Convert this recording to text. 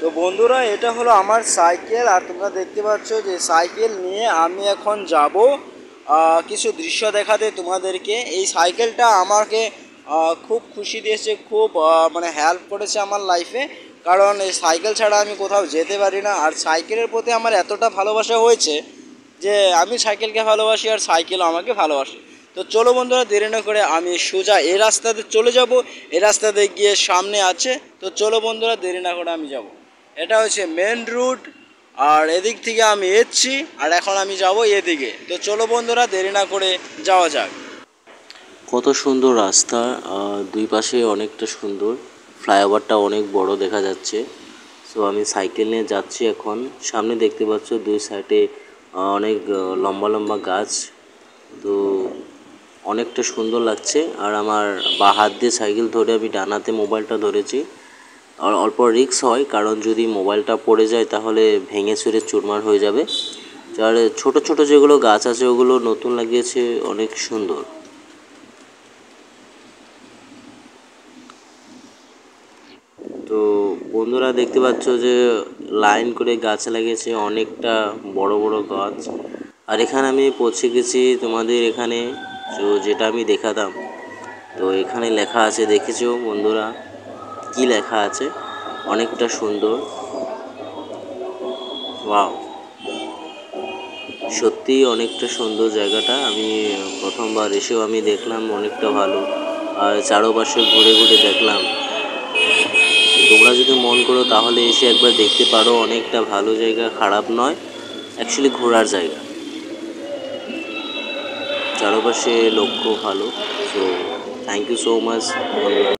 তো বন্ধুরা, এটা হলো আমার সাইকেল, আর তোমরা দেখতে পাচ্ছ যে সাইকেল নিয়ে আমি এখন যাব কিছু দৃশ্য দেখাতে তোমাদেরকে। এই সাইকেলটা আমাকে খুব খুশি দিয়েছে, খুব মানে হেল্প করেছে আমার লাইফে। কারণ এই সাইকেল ছাড়া আমি কোথাও যেতে পারি না। আর সাইকেলের প্রতি আমার এতটা ভালোবাসা হয়েছে যে আমি সাইকেলকে ভালোবাসি আর সাইকেলও আমাকে ভালোবাসে। তো চলো বন্ধুরা, দেরি না করে আমি সোজা এই রাস্তাতে চলে যাব। এই রাস্তাতে গিয়ে সামনে আছে, তো চলো বন্ধুরা, দেরি না করে আমি যাব। এটা হচ্ছে মেন রুট, আর এদিক থেকে আমি এসছি, আর এখন আমি যাব এদিকে। তো চলো বন্ধুরা, দেরি না করে যাওয়া যাক। কত সুন্দর রাস্তা, দুই পাশে অনেকটা সুন্দর, ফ্লাইওভারটা অনেক বড় দেখা যাচ্ছে। সো আমি সাইকেল নিয়ে যাচ্ছি এখন। সামনে দেখতে পাচ্ছ দুই সাইডে অনেক লম্বা লম্বা গাছ, তো অনেকটা সুন্দর লাগছে। আর আমার বা হাত দিয়ে সাইকেল ধরে আমি ডানাতে মোবাইলটা ধরেছি। আর অল্প রিস্ক হয়, কারণ যদি মোবাইলটা পড়ে যায় তাহলে ভেঙে চুরে চুরমার হয়ে যাবে। আর ছোট ছোট যেগুলো গাছ আছে ওগুলো নতুন লাগিয়েছে, অনেক সুন্দর। তো বন্ধুরা দেখতে পাচ্ছ যে লাইন করে গাছ লাগিয়েছে, অনেকটা বড় বড় গাছ। আর এখানে আমি পৌঁছে গেছি তোমাদের এখানে, তো যেটা আমি দেখাতাম। তো এখানে লেখা আছে, দেখেছো বন্ধুরা কি লেখা আছে? অনেকটা সুন্দর। ওয়াও, সত্যি অনেকটা সুন্দর জায়গাটা। আমি প্রথমবার এসেও আমি দেখলাম অনেকটা ভালো, আর চারপাশে ঘুরে ঘুরে দেখলাম। তোমরা যদি মন করো তাহলে এসে একবার দেখতে পারো, অনেকটা ভালো জায়গা, খারাপ নয়, অ্যাকচুয়ালি ঘোরার জায়গা। চারপাশে লক্ষ্য ভালো। So thank you so much বন্ধুরা।